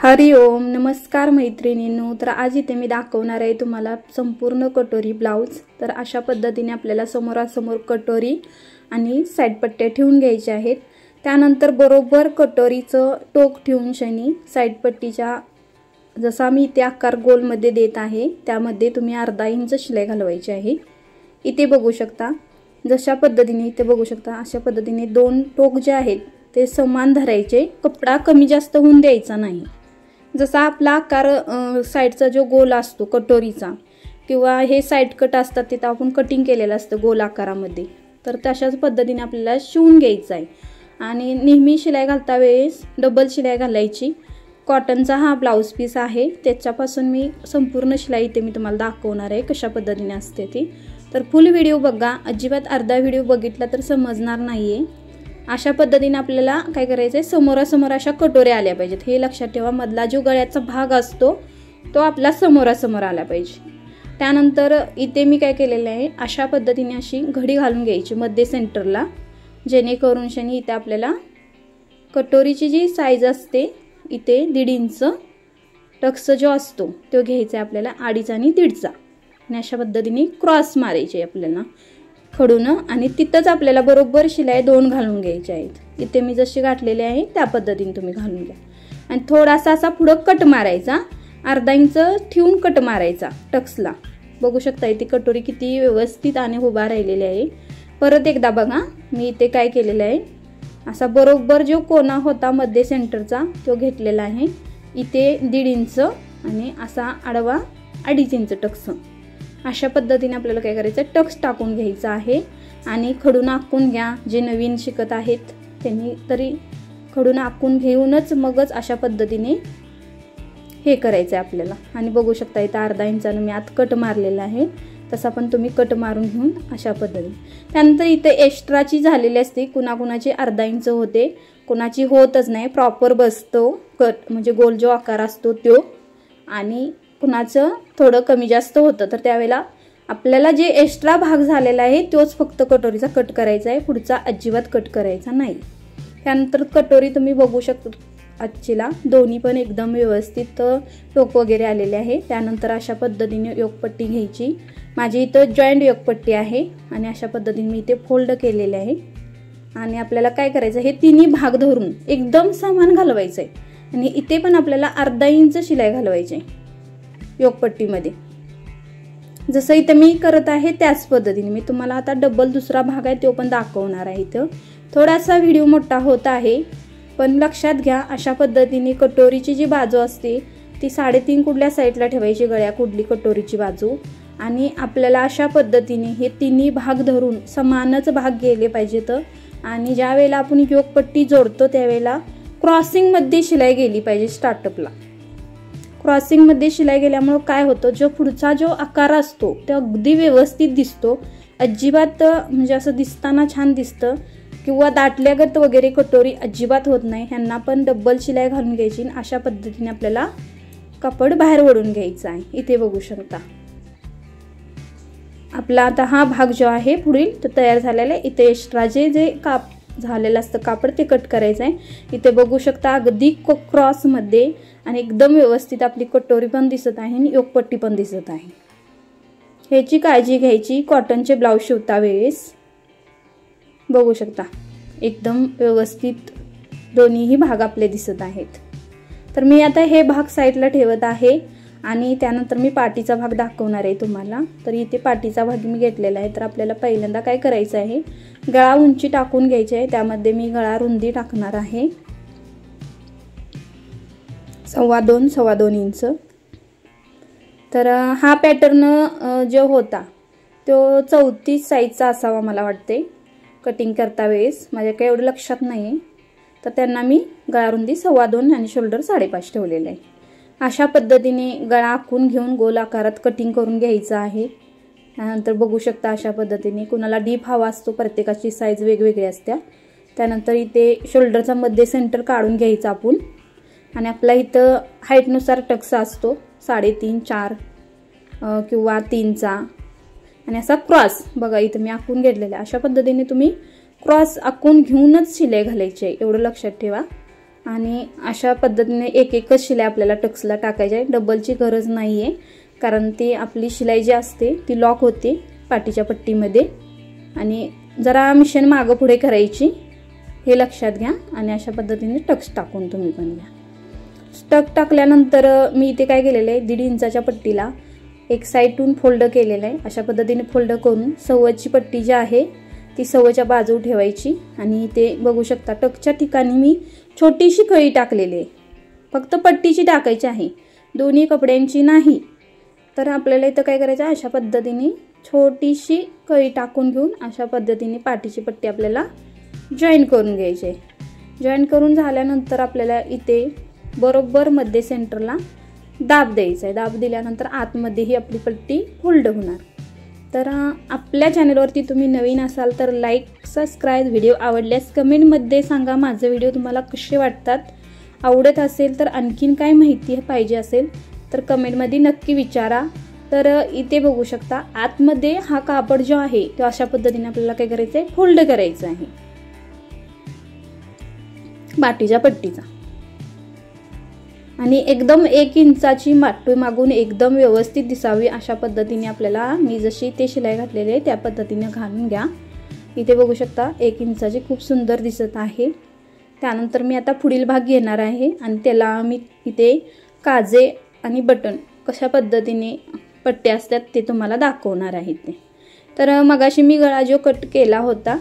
हरिओम नमस्कार मैत्रिणींनो। तर आज इथे मी दाखवणार आहे तुम्हाला संपूर्ण कटोरी ब्लाउज। तर अशा पद्धतीने आपल्याला समोरासमोर कटोरी आणि साइड पट्ट्या ठेवून घ्यायच्या आहेत। त्यानंतर बरोबर कटोरीचं टोक ठेवून शनी साइड पट्टीच्या जसा मी इथे आकार गोल मध्ये देत आहे त्यामध्ये तुम्ही अर्धा इंच शिलाई घालवायची आहे। इथे बघू शकता जशा पद्धतीने इथे बघू शकता अशा पद्धतीने दोन टोक जे आहेत ते समान धरायचे, कपडा कमी जास्त होऊन द्यायचा नाही। जसा आपला आकार साइडचा जो गोल असतो कटोरीचा किंवा हे साइड कट असतात तिथे आपण कटिंग केलेलं असतं गोल आकारामध्ये, तर तशाच पद्धतीने आपल्याला शिवून घ्यायचं आहे। आणि नेहमी शिलाई घालता वेळेस डबल शिलाई घालायची। कॉटनचा हा ब्लाउज पीस आहे, त्याच्यापासून मी संपूर्ण शिलाई इथे मी तुम्हाला दाखवणार आहे कशा पद्धतीने असते ती। तर फुल व्हिडिओ बघा, अजिबात अर्धा व्हिडिओ बघितला तर समजणार नाहीये। अशा पद्धतीने आपल्याला काय करायचंय, समोरासमोर अशा कटोऱ्या आल्या पाहिजेत हे लक्षात ठेवा। मधला जो गळ्याचा भाग असतो तो आपला समोरासमोर आला पाहिजे। त्यानंतर इथे मी काय केलेलं आहे, अशा पद्धतीने अशी घडी घालून घ्यायची मध्ये सेंटरला, जेणेकरून शनी इथे आपल्याला कटोरीची जी साईज असते इथे 1.5 इंच टक्स जो असतो तो घ्यायचा आहे आपल्याला 2.5 आणि 1.5चा, आणि अशा पद्धतीने क्रॉस मारायचे आपल्याला खडून, आणि तिथंच आपल्याला बरोबर शिलाई 2 घालून घ्यायची आहेत। इथे मी जशी घातलेली आहे त्या पद्धतीने तुम्ही घालून घ्या। आणि थोडासा असा पुढे कट मारायचा, अर्धा इंच ठेवून कट मारायचा टक्सला। बघू शकता इथे कटोरी किती व्यवस्थित आणि उभा राहिलेली आहे। परत एकदा बघा मी इथे काय केलेलं आहे, असा बरोबर जो कोना होता मध्ये सेंटरचा तो घेतलेला आहे इथे 1.5 इंच आणि असा आडवा 2.5 इंच टक्स। अशा पद्धतीने आपल्याला काय करायचं, टक्स टाकून घ्यायचा आहे आणि खडून आखून घ्या। जे नवीन शिकत आहेत त्यांनी तरी खडून आखून घेऊनच मगच अशा पद्धतीने हे करायचं आहे आपल्याला। आणि बघू शकता इथं अर्धा इंचाने मी आत कट मारलेला आहे, तसा पण तुम्ही कट मारून घेऊन अशा पद्धतीने। त्यानंतर इथे एक्स्ट्राची झालेली असते, कुणाकुणाची अर्धा इंच होते, कुणाची होतच नाही, प्रॉपर बसतो कट म्हणजे गोल जो आकार असतो तो, आणि कुणाचं थोडं कमी जास्त होतं तर त्यावेळेला आपल्याला जे एक्स्ट्रा भाग झालेला आहे तोच फक्त कटोरीचा कट करायचा आहे, पुढचा अजिबात कट करायचा नाही। त्यानंतर कटोरी तुम्ही बघू शकता आजचीला दोन्ही पण एकदम व्यवस्थित टोक वगैरे आलेले आहे। त्यानंतर अशा पद्धतीने योगपट्टी घ्यायची, माझी इथं जॉईंट योगपट्टी आहे आणि अशा पद्धतीने मी इथे फोल्ड केलेले आहे। आणि आपल्याला काय करायचं, हे तिन्ही भाग धरून एकदम समान घालवायचं आहे आणि इथे पण आपल्याला अर्धा इंच शिलाई घालवायची आहे योगपट्टीमध्ये। जसं इथे मी करत आहे त्याच पद्धतीने मी तुम्हाला आता डबल दुसरा भाग आहे तो पण दाखवणार आहे। इथं थोडासा व्हिडिओ मोठा होत आहे पण लक्षात घ्या, अशा पद्धतीने कटोरीची जी बाजू असते ती 3.5 कुडल्या साईडला ठेवायची, गळ्या कुडली कटोरीची बाजू, आणि आपल्याला अशा पद्धतीने हे तिन्ही भाग धरून समानच भाग गेले पाहिजेत। आणि ज्या वेळेला आपण योगपट्टी जोडतो त्यावेळेला क्रॉसिंग मध्ये शिलाई गेली पाहिजे। स्टार्टअपला क्रॉसिंग मध्ये शिलाई गेल्यामुळे काय होतं, जो पुढचा जो आकार असतो तो अगदी व्यवस्थित दिसतो, अजिबात म्हणजे असं दिसताना छान दिसतं किंवा दाटल्यागत वगैरे कटोरी अजिबात होत नाही। ह्यांना पण डबल शिलाई घालून घ्यायची, अशा पद्धतीने आपल्याला कापड बाहेर ओढून घ्यायचं आहे। इथे बघू शकता आपला आता हा भाग जो आहे पुढील तो तयार झालेला आहे। इथे एक्स्ट्रा जे काप झालेलं असतं कापड ते कट करायचं आहे। इथे बघू शकता अगदी क्रॉस मध्ये आणि एकदम व्यवस्थित आपली कटोरी पण दिसत आहे आणि योगपट्टी पण दिसत आहे। ह्याची काळजी घ्यायची कॉटनचे ब्लाउज शिवता वेळेस। बघू शकता एकदम व्यवस्थित दोन्हीही भाग आपले दिसत आहेत। तर मी आता हे भाग साईडला ठेवत आहे आणि त्यानंतर मी पाठीचा भाग दाखवणार आहे तुम्हाला। तर इथे पाठीचा भाग मी घेतलेला आहे। तर आपल्याला पहिल्यांदा काय करायचं आहे, गळा उंची टाकून घ्यायची आहे, त्यामध्ये मी गळा रुंदी टाकणार आहे 2.25 इंच। तर हा पॅटर्न जो होता तो 34 साईजचा असावा मला वाटते, कटिंग करता वेळेस माझ्या काही एवढं लक्षात नाही, तर त्यांना मी गळा रुंदी 2.25 आणि शोल्डर 5.5 ठेवलेलं आहे। अशा पद्धतीने गळा आखून घेऊन गोल आकारात कटिंग करून घ्यायचं आहे। त्यानंतर बघू शकता अशा पद्धतीने कुणाला डीप हवा असतो, प्रत्येकाची साईज वेगवेगळी असते। त्यानंतर इथे शोल्डरचा मध्ये सेंटर काढून घ्यायचा आपण, आणि आपला इथं हाईटनुसार टक्स असतो 3.5 4 किंवा 3चा, आणि असा क्रॉस बघा इथं मी आखून घेतलेला। अशा पद्धतीने तुम्ही क्रॉस आखून घेऊनच शिलाई घालायची आहे, एवढं लक्षात ठेवा। आणि अशा पद्धतीने एक एकच शिलाई आपल्याला टक्सला टाकायची आहे, डबलची गरज नाही आहे, कारण ती आपली शिलाई जी असते ती लॉक होते पाठीच्या पट्टीमध्ये. आणि जरा मिशन मागं पुढे करायची हे लक्षात घ्या. आणि अशा पद्धतीने टक्स टाकून तुम्ही पण घ्या. टक टाकल्यानंतर मी इथे काय केलेलं आहे, 1.5 इंचाच्या पट्टीला एक साईडून फोल्ड केलेलं आहे. अशा पद्धतीने फोल्ड करून सव्वाची पट्टी जी आहे ती सव्वाच्या बाजू ठेवायची. आणि इथे बघू शकता टकच्या ठिकाणी मी छोटीशी कळी टाकलेली आहे, फक्त पट्टीची टाकायची आहे, दोन्ही कपड्यांची नाही. तर आपल्याला इथं काय करायचं, अशा पद्धतीने छोटीशी कळी टाकून घेऊन अशा पद्धतीने पाठीची पट्टी आपल्याला जॉईन करून घ्यायची आहे. जॉईन करून झाल्यानंतर आपल्याला इथे बरोबर मध्ये सेंटरला दाब द्यायचा आहे. दाब दिल्यानंतर आतमध्ये ही आपली पट्टी फोल्ड होणार. तर आपल्या चॅनलवरती तुम्ही नवीन असाल तर लाईक, सबस्क्राईब, व्हिडिओ आवडल्यास कमेंटमध्ये सांगा माझे व्हिडिओ तुम्हाला कसे वाटतात. आवडत असेल तर आणखीन काय माहिती पाहिजे असेल तर कमेंटमध्ये नक्की विचारा. तर इथे बघू शकता आतमध्ये हा कापड जो आहे तो अशा पद्धतीने आपल्याला काय करायचं आहे, फोल्ड करायचं आहे पाठीच्या पट्टीचा. आणि एकदम 1 इंचाची माटू मागून एकदम व्यवस्थित दिसावी अशा पद्धतीने आपल्याला मी जशी ते शिलाई घातलेली आहे त्या पद्धतीने घालून घ्या. इथे बघू शकता 1 इंचाची खूप सुंदर दिसत आहे. त्यानंतर मी आता पुढील भाग घेणार आहे आणि त्याला मी इथे काजे आणि बटन कशा पद्धतीने पट्ट्या असतात ते तुम्हाला दाखवणार आहे. ते तर मगाशी मी गळा जो कट केला होता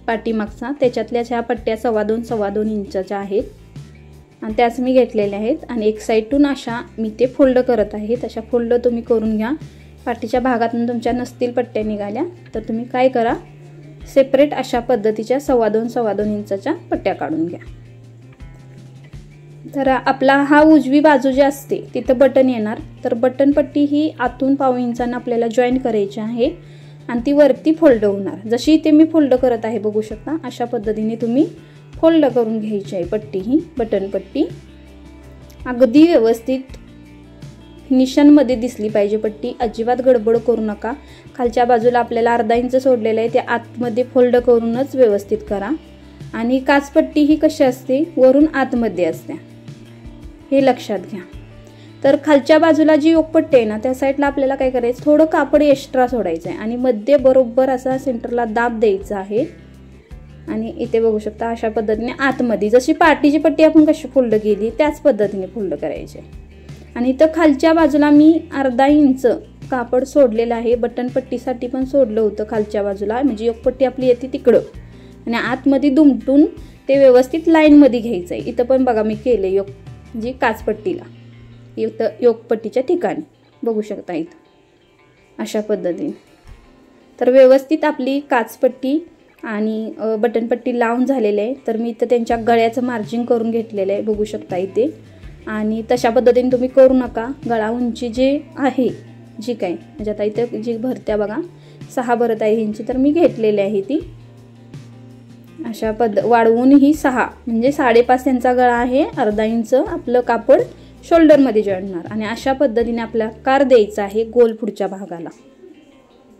पाठीमागचा त्याच्यातल्या ह्या पट्ट्या 2.5 इंचाच्या आहेत आणि त्याच मी घेतलेल्या आहेत. आणि एक साईडून अशा मी ते फोल्ड करत आहे. तशा फोल्ड तुम्ही करून घ्या. पाठीच्या भागातून तुमच्या नसतील पट्ट्या निघाल्या तर तुम्ही काय करा, सेपरेट अशा पद्धतीच्या 2.5 इंचाच्या पट्ट्या काढून घ्या. तर आपला हा उजवी बाजू जी असते तिथं बटन येणार. तर बटन पट्टी ही आतून 1.5 इंचानं आपल्याला जॉईन करायची आहे आणि ती वरती फोल्ड होणार. जशी इथे मी फोल्ड करत आहे बघू शकता अशा पद्धतीने तुम्ही फोल्ड करून घ्यायची आहे पट्टी. ही बटन पट्टी अगदी व्यवस्थित निशांमध्ये दिसली पाहिजे पट्टी. अजिबात गडबड करू नका. खालच्या बाजूला आपल्याला 1/2 इंच सोडलेलं आहे ते आतमध्ये फोल्ड करूनच व्यवस्थित करा. आणि काचपट्टी ही कशी असते, वरून आतमध्ये असते, हे लक्षात घ्या. तर खालच्या बाजूला जी योकपट्टी आहे ना त्या साईडला आपल्याला काय करायचं, थोडं कापड एक्स्ट्रा सोडायचं आहे आणि मध्ये बरोबर असा सेंटरला दाब द्यायचा आहे. आणि इथे बघू शकता अशा पद्धतीने आतमध्ये जशी पाठीची पट्टी आपण कशी फोल्ड केली त्याच पद्धतीने फोल्ड करायचे. आणि इथं खालच्या बाजूला मी 1/2 इंच कापड सोडलेलं आहे. बटन पट्टीसाठी पण सोडलं होतं खालच्या बाजूला, म्हणजे योकपट्टी आपली येते तिकडं आणि आतमध्ये दुमटून ते व्यवस्थित लाईनमध्ये घ्यायचं आहे. इथं पण बघा मी केले योग जी काचपट्टीला इथं योकपट्टीच्या ठिकाणी बघू शकता इथं अशा पद्धतीने. तर व्यवस्थित आपली काचपट्टी आणि बटनपट्टी लावून झालेले आहे. तर मी इथं त्यांच्या गळ्याचं मार्जिंग करून घेतलेलं आहे बघू शकता इथे. आणि तशा पद्धतीने तुम्ही करू नका. गळा उंची जे आहे जी काय म्हणजे आता इथं जी भरत्या बघा 6 भरत आहे इंची, तर मी घेतलेली आहे ती अशा वाढवून ही 6 म्हणजे 5.5 त्यांचा गळा आहे. 1/2 इंच आपलं कापड शोल्डरमध्ये जॉईन होणार. आणि अशा पद्धतीने आपला आकार द्यायचा आहे गोल पुढच्या भागाला.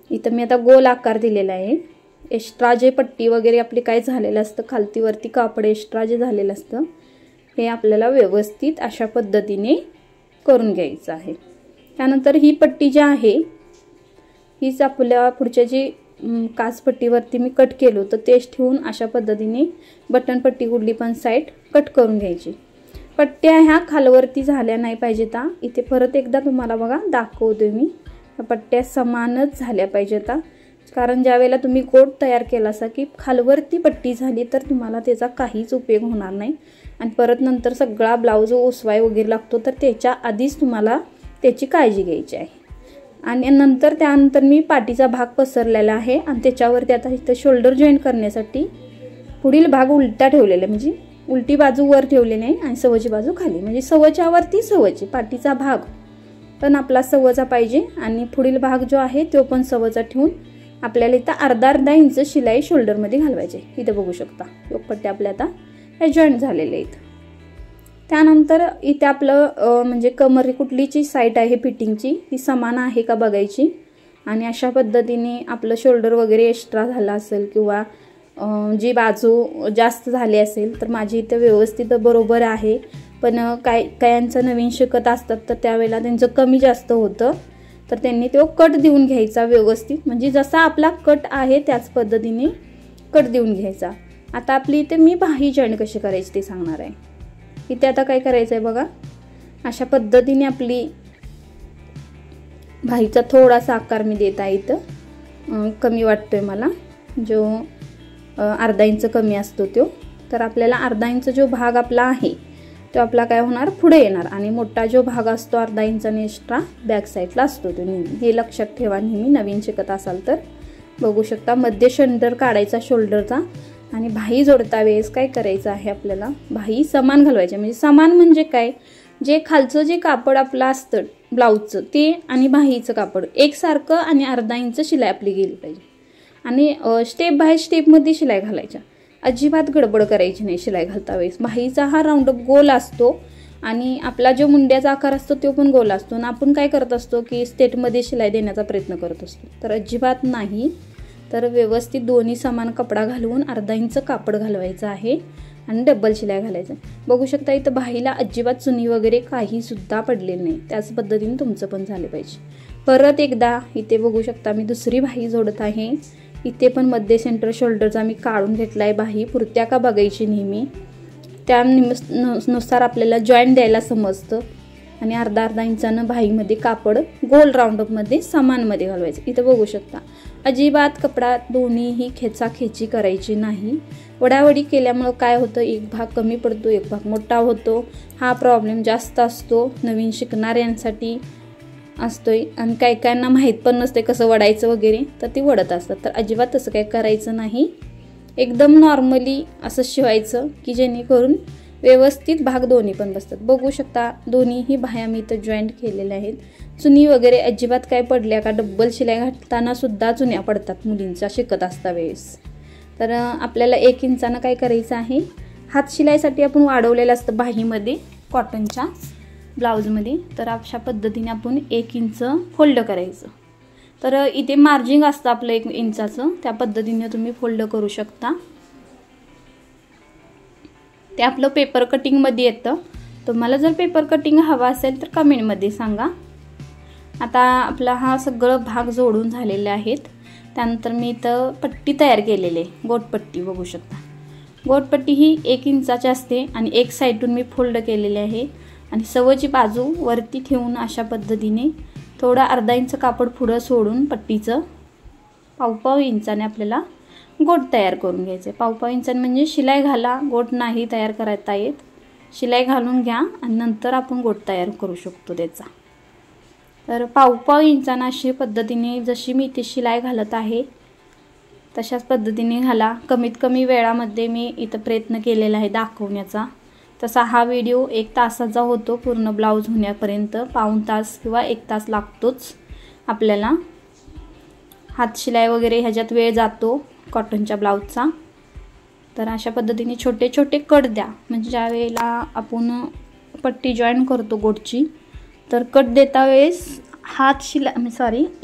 इथं मी आता गोल आकार दिलेला आहे. एक्स्ट्रा जे पट्टी वगैरे आपली काय झालेलं असतं खालती वरती कापड एक्स्ट्रा जे झालेलं असतं हे आपल्याला व्यवस्थित अशा पद्धतीने करून घ्यायचं आहे. त्यानंतर ही पट्टी जी आहे हीच आपल्या पुढच्या जी काचपट्टीवरती मी कट केलं होतं तेच ठेवून अशा पद्धतीने बटनपट्टी कुठली पण साईड कट करून घ्यायची. पट्ट्या ह्या खालवरती झाल्या नाही पाहिजेत. इथे परत एकदा तुम्हाला बघा दाखवते मी, पट्ट्या समानच झाल्या पाहिजेत. कारण ज्या वेळेला तुम्ही कोट तयार केला असा की खालवरती पट्टी झाली तर तुम्हाला त्याचा काहीच उपयोग होणार नाही आणि परत नंतर सगळा ब्लाऊज ओसवाय वगैरे लागतो. तर त्याच्या आधीच तुम्हाला त्याची काळजी घ्यायची आहे. आणि नंतर त्यानंतर मी पाठीचा भाग पसरलेला आहे आणि त्याच्यावरती आता इथं शोल्डर जॉईन करण्यासाठी पुढील भाग उलटा ठेवलेला आहे, म्हणजे उलटी बाजू वर ठेवली नाही आणि सव्वाची बाजू खाली, म्हणजे सव्वाच्या वरती सव्वाची. पाठीचा भाग पण आपला सव्वाचा पाहिजे आणि पुढील भाग जो आहे तो पण सव्वाचा ठेवून आपल्याला इथं 1/2 इंच शिलाई शोल्डरमध्ये घालवायची. इथे बघू शकता योकपट्टी आपल्या आता हे जॉईंट झालेले आहेत. त्यानंतर इथे आपलं म्हणजे कमर कुठलीची साईड आहे फिटिंगची ती समान आहे का बघायची. आणि अशा पद्धतीने आपलं शोल्डर वगैरे एक्स्ट्रा झाला असेल किंवा जी बाजू जास्त झाली असेल तर माझी इथे व्यवस्थित बरोबर आहे, पण कायांचं नवीन शिकत असतात तर त्यावेळेला त्यांचं कमी जास्त होतं, तर त्यांनी तो कट देऊन घ्यायचा व्यवस्थित, म्हणजे जसा आपला कट आहे त्याच पद्धतीने कट देऊन घ्यायचा. आता आपली इथे मी बाही जॉईन कशी करायची ते सांगणार आहे. इथे आता काय करायचं आहे बघा, अशा पद्धतीने आपली बाहीचा थोडासा आकार मी देत आहे. इथं कमी वाटतोय मला, जो अर्धा इंच कमी असतो तो, तर आपल्याला अर्धा इंच जो भाग आपला आहे तो आपला काय होणार पुढे येणार, आणि मोठा जो भाग असतो अर्धा इंचाने एक्स्ट्रा बॅक साईडला असतो तो नेहमी. हे लक्षात ठेवा नेहमी नवीन शिकत असाल तर. बघू शकता मध्य शोल्डर काढायचा शोल्डरचा, आणि बाही जोडता वेळेस काय करायचं आहे आपल्याला, बाही समान घालवायची. म्हणजे समान म्हणजे काय, जे खालचं जे कापड आपलं असतं ब्लाऊजचं ते आणि बाहीचं कापड एकसारखं आणि अर्धा इंच शिलाई आपली गेली पाहिजे, आणि स्टेप बाय स्टेपमध्ये शिलाई घालायच्या. अजिबात गडबड करायची नाही शिलाई घालता वेळेस. बाहीचा हा राऊंडअप गोल असतो आणि आपला जो मुंड्याचा आकार असतो तो पण गोल असतो, आणि आपण काय करत असतो की स्टेटमध्ये शिलाई देण्याचा प्रयत्न करत असतो, तर अजिबात नाही. तर व्यवस्थित दोन्ही समान कपडा घालवून अर्धा इंच कापड घालवायचं आहे आणि डबल शिलाई घालायचं. बघू शकता इथं बाहीला अजिबात चुनी वगैरे काही सुद्धा पडलेली नाही. त्याच पद्धतीने तुमचं पण झालं पाहिजे. परत एकदा इथे बघू शकता मी दुसरी बाही जोडत आहे. इथे पण मध्ये सेंटर शोल्डरचा मी काढून घेतला आहे. बाही पुरत्या का बघायची नेहमी, त्यानुसार आपल्याला जॉईंट द्यायला समजतं, आणि अर्धा अर्धा इंचानं बाहीमध्ये कापड गोल राऊंडअपमध्ये समानमध्ये घालवायचं. इथं बघू शकता अजिबात कपडा दोन्हीही खेचाखेची करायची नाही. वडावडी केल्यामुळं काय होतं, एक भाग कमी पडतो एक भाग मोठा होतो. हा प्रॉब्लेम जास्त असतो नवीन शिकणाऱ्यांसाठी असतोय, आणि काही काहींना माहीत पण नसते कसं वडायचं वगैरे, तर ती वडत असतात. तर अजिबात तसं काही करायचं नाही. एकदम नॉर्मली असं शिवायचं की जेणेकरून व्यवस्थित भाग दोन्ही पण बसतात. बघू शकता दोन्हीही बाह्या मी इथं जॉईंट केलेल्या आहेत. चुनी वगैरे अजिबात काय पडल्या का, डब्बल शिलाई घालताना सुद्धा चुन्या पडतात मुलींच्या शिकत असता वेळेस. तर आपल्याला 1 इंचानं काय करायचं आहे, हात शिलाईसाठी आपण वाढवलेलं असतं बाहीमध्ये कॉटनच्या ब्लाऊजमध्ये, तर अशा पद्धतीने आपण 1 इंच फोल्ड करायचं. तर इथे मार्जिंग असतं आपलं 1 इंचाचं, त्या पद्धतीने तुम्ही फोल्ड करू शकता. ते आपलं पेपर कटिंगमध्ये येतं. तुम्हाला जर पेपर कटिंग हवा असेल तर कमेंटमध्ये सांगा. आता आपला हा सगळं भाग जोडून झालेले आहेत. त्यानंतर मी इथं पट्टी तयार केलेली आहे, गोटपट्टी बघू शकता. गोटपट्टी ही 1 इंचाची असते आणि एक साईडून मी फोल्ड केलेली आहे, आणि सवची बाजू वरती ठेवून अशा पद्धतीने थोडा अर्धा इंच कापड पुढं सोडून पट्टीचं पाव इंचाने आपल्याला गोट तयार करून घ्यायचे. पाव इंचाने म्हणजे शिलाई घाला, गोट नाही तयार करता येत. शिलाई घालून घ्या आणि नंतर आपण गोट तयार करू शकतो त्याचा. तर पाव इंचाने अशा पद्धतीने जशी मी इथे शिलाई घालत आहे तशाच पद्धतीने घाला. कमीत कमी वेळामध्ये मी इथं प्रयत्न केलेला आहे दाखवण्याचा. तसा हा व्हिडिओ 1 तासाचा होतो, पूर्ण ब्लाऊज होण्यापर्यंत पाऊण तास किंवा 1 तास लागतोच आपल्याला. हात शिलाई वगैरे ह्याच्यात वेळ जातो कॉटनच्या ब्लाऊजचा. तर अशा पद्धतीने छोटे छोटे कट द्या, म्हणजे ज्या वेळेला आपण पट्टी जॉईन करतो गोटची, तर कट देता वेळेस हात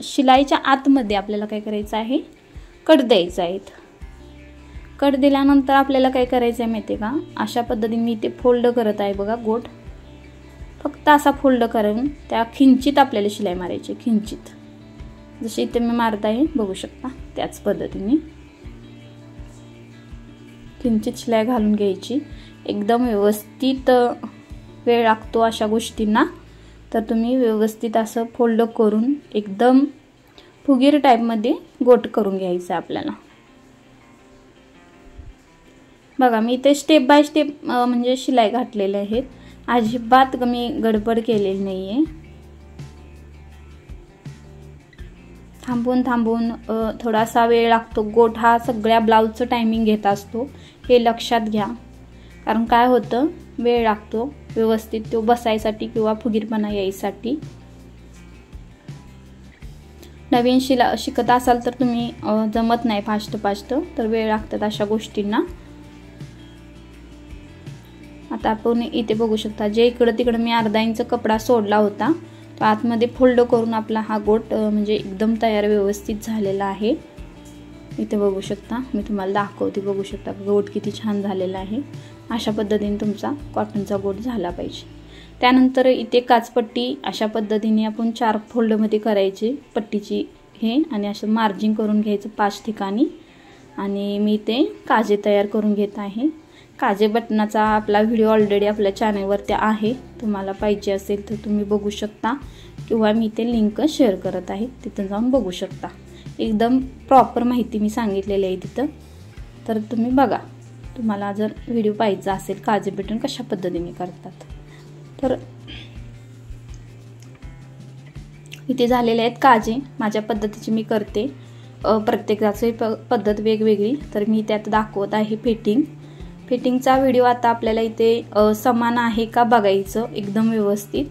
शिलाईच्या आतमध्ये आपल्याला काय करायचं आहे, कट द्यायचा आहे. कट दिल्यानंतर आपल्याला काय करायचं आहे माहिती आहे का, अशा पद्धतीने मी इथे फोल्ड करत आहे बघा गोट. फक्त असा फोल्ड करून त्या खिंचीत आपल्याला शिलाई मारायची, खिंचीत जशी इथे मी मारत आहे बघू शकता. त्याच पद्धतीने किंचित शिलाई घालून घ्यायची. एकदम व्यवस्थित वेळ लागतो अशा गोष्टींना, तर तुम्ही व्यवस्थित असं फोल्ड करून एकदम फुगीर टाईपमध्ये गोट करून घ्यायचं आपल्याला. बघा मी इथे स्टेप बाय स्टेप म्हणजे शिलाई घातलेले आहेत, अजिबात मी गडबड केलेली नाही आहे. थांबून थोडासा वेळ लागतो. गोट हा सगळ्या ब्लाऊजचं टायमिंग घेत असतो, हे लक्षात घ्या. कारण काय होतं, वेळ लागतो व्यवस्थित तो बसायसाठी किंवा फुगीरपणा यायसाठी. नवीन शिकत असाल तर तुम्ही जमत नाही फास्ट तर वेळ लागतात अशा गोष्टींना. आता आपण इथे बघू शकता, जे इकडं तिकडं मी अर्धा इंच कपडा सोडला होता तो आतमध्ये फोल्ड करून आपला हा गोट म्हणजे एकदम तयार व्यवस्थित झालेला आहे. इथे बघू शकता, मी तुम्हाला दाखवते, बघू शकता गोट किती छान झालेला आहे। अशा पद्धतीने तुमचा कॉटनचा गोट झाला पाहिजे। त्यानंतर इथे काचपट्टी अशा पद्धतीने आपण 4 फोल्डमध्ये करायची पट्टीची हे, आणि असं मार्जिन करून घ्यायचं 5 ठिकाणी। आणि मी ते काजे तयार करून घेत आहे। काजे बटनाचा आपला व्हिडिओ ऑलरेडी आपल्या चॅनलवरती आहे, तुम्हाला पाहिजे असेल तर तुम्ही बघू शकता, किंवा मी ते लिंक शेअर करत आहे, तिथं जाऊन बघू शकता। एकदम प्रॉपर माहिती मी सांगितलेली आहे तिथं, तर तुम्ही बघा, तुम्हाला जर व्हिडिओ पाहिजे असेल काजे बटन कशा पद्धतीने करतात। तर इथे झालेले आहेत काजे, माझ्या पद्धतीची मी करते, प्रत्येकाची पद्धत वेगवेगळी, तर मी त्यात दाखवत आहे फिटिंगचा व्हिडिओ। आता आपल्याला इथे समान आहे का बघायचं एकदम व्यवस्थित,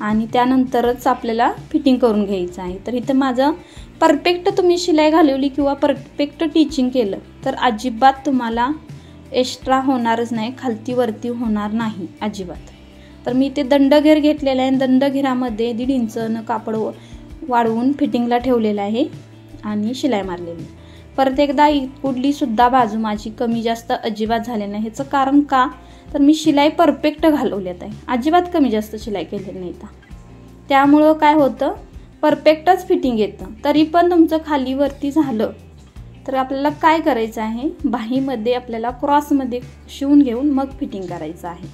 आणि त्यानंतरच आपल्याला फिटिंग करून घ्यायचं आहे। तर इथे माझं परफेक्ट तुम्ही शिलाई घालवली किंवा परफेक्ट टिचिंग केलं तर अजिबात तुम्हाला एक्स्ट्रा होणारच नाही, खालती वरती होणार नाही अजिबात। तर मी इथे दंडघेर घेतलेला आहे, दंडघेरामध्ये 1.5 इंचनं कापड वाढवून फिटिंगला ठेवलेलं आहे आणि शिलाई मारलेली। परत एकदा कुठली सुद्धा बाजू माझी कमी जास्त अजिबात झाले नाही। ह्याचं कारण का, तर मी शिलाई परफेक्ट घालवल्यात आहे, अजिबात कमी जास्त शिलाई केलेली नाही। त्यामुळं काय होतं, परफेक्टच फिटिंग येतं। तरी पण तुमचं खाली वरती झालं तर आपल्याला काय करायचं आहे, बाहीमध्ये आपल्याला क्रॉसमध्ये शिवून घेऊन मग फिटिंग करायचं आहे।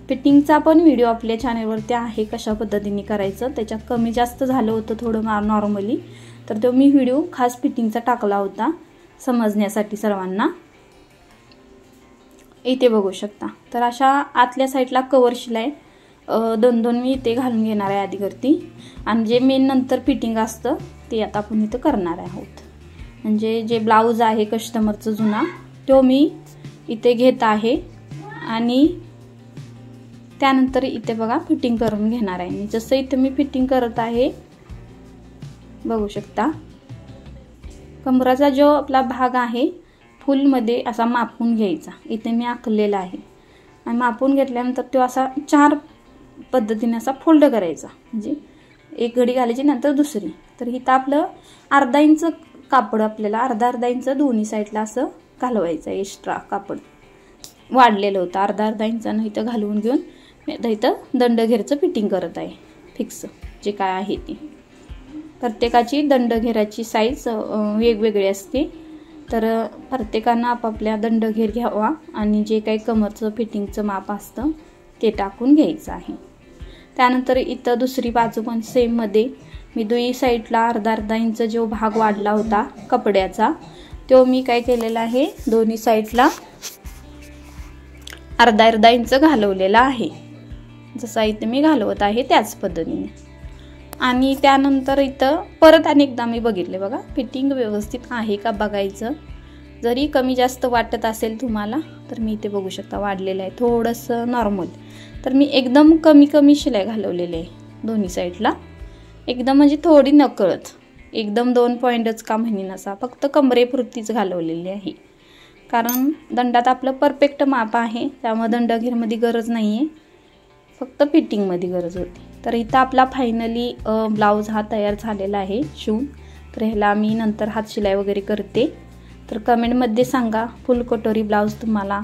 फिटिंगचा पण व्हिडिओ आपल्या चॅनलवरती आहे, कशा पद्धतीने करायचं, त्याच्यात कमी जास्त झालं होतं थोडं नॉर्मली, तर तो मी व्हिडिओ खास फिटिंगचा टाकला होता समजण्यासाठी सर्वांना। इथे बघू शकता, तर अशा आतल्या साईडला कवर शिलाई 2-2 मी इथे घालून घेणार आहे आधीवरती, आणि जे मेन नंतर फिटिंग असतं ते आता आपण इथं करणार आहोत। म्हणजे जे ब्लाऊज आहे कस्टमरचा जुना तो मी इथे घेत आहे, आणि त्यानंतर इथे बघा फिटिंग करून घेणार आहे। जसं इथे मी फिटिंग करत आहे बघू शकता, कमराचा जो आपला भाग आहे फुलमध्ये असा मापून घ्यायचा, इथे मी आखलेला आहे, आणि मापून घेतल्यानंतर तो असा 4 पद्धतीने असा फोल्ड करायचा, म्हणजे एक घडी घालायची नंतर दुसरी। तर इथं आपलं अर्धा इंच कापड आपल्याला अर्धा इंच दोन्ही साईडला असं घालवायचं, एक्स्ट्रा कापड वाढलेलं होतं अर्धा इंचानं इथं घालवून घेऊन मी इथं दंडघेरचं फिटिंग करत आहे, फिक्स जे काय आहे ते। प्रत्येकाची दंडघेराची साईज वेगवेगळी असते, तर प्रत्येकानं आपापल्या दंडघेर घ्यावा आणि जे काही कमरचं फिटिंगचं माप असतं ते टाकून घ्यायचं आहे। त्यानंतर इथं दुसरी बाजू पण सेम मध्ये मी दोन्ही साईडला अर्धा इंच जो भाग वाढला होता कपड्याचा तो मी काय केलेला आहे, दोन्ही साईडला अर्धा इंच घालवलेला आहे, जसा इथे मी घालवत आहे त्याच पद्धतीने। आणि त्यानंतर इथं परत अनेकदा मी बघितले बघा, फिटिंग व्यवस्थित आहे का बघायचं। जरी कमी जास्त वाटत असेल तुम्हाला तर मी इथे बघू शकता वाढलेलं आहे थोडंसं नॉर्मल, तर मी एकदम कमी शिलाई घालवलेली आहे दोन्ही साईडला, एकदम म्हणजे थोडी नकळत, एकदम 2 पॉइंटच का म्हणेन असा, फक्त कमरेपुरतीच घालवलेली आहे। कारण दंडात आपलं परफेक्ट माप आहे, त्यामुळे दंडघेरमध्ये गरज नाही आहे, फक्त फिटिंगमध्ये गरज होती। तर इथं आपला फायनली ब्लाऊज हा तयार झालेला आहे शिवून। तर ह्याला मी नंतर हात शिलाई वगैरे करते, तर कमेंटमध्ये सांगा फुल कटोरी ब्लाऊज तुम्हाला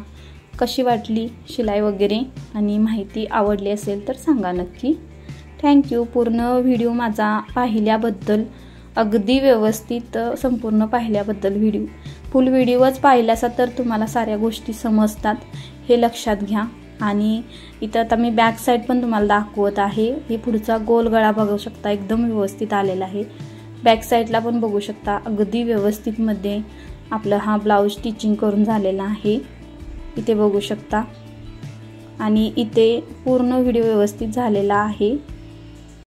कशी वाटली, शिलाई वगैरे, आणि माहिती आवडली असेल तर सांगा नक्की। थँक्यू पूर्ण व्हिडिओ माझा पाहिल्याबद्दल, अगदी व्यवस्थित संपूर्ण पाहिल्याबद्दल। फुल व्हिडिओच पाहिलासा तर तुम्हाला साऱ्या गोष्टी समजतात, हे लक्षात घ्या। आणि इथं आता मी बॅक साईड पण तुम्हाला दाखवत आहे, हे पुढचा गोल गळा बघू शकता एकदम व्यवस्थित आलेला आहे, बॅक साईडला पण बघू शकता अगदी व्यवस्थित मध्ये आपला हा ब्लाऊज स्टिचिंग करून झालेला आहे, इथे बघू शकता। आणि इथे पूर्ण व्हिडिओ व्यवस्थित झालेला आहे।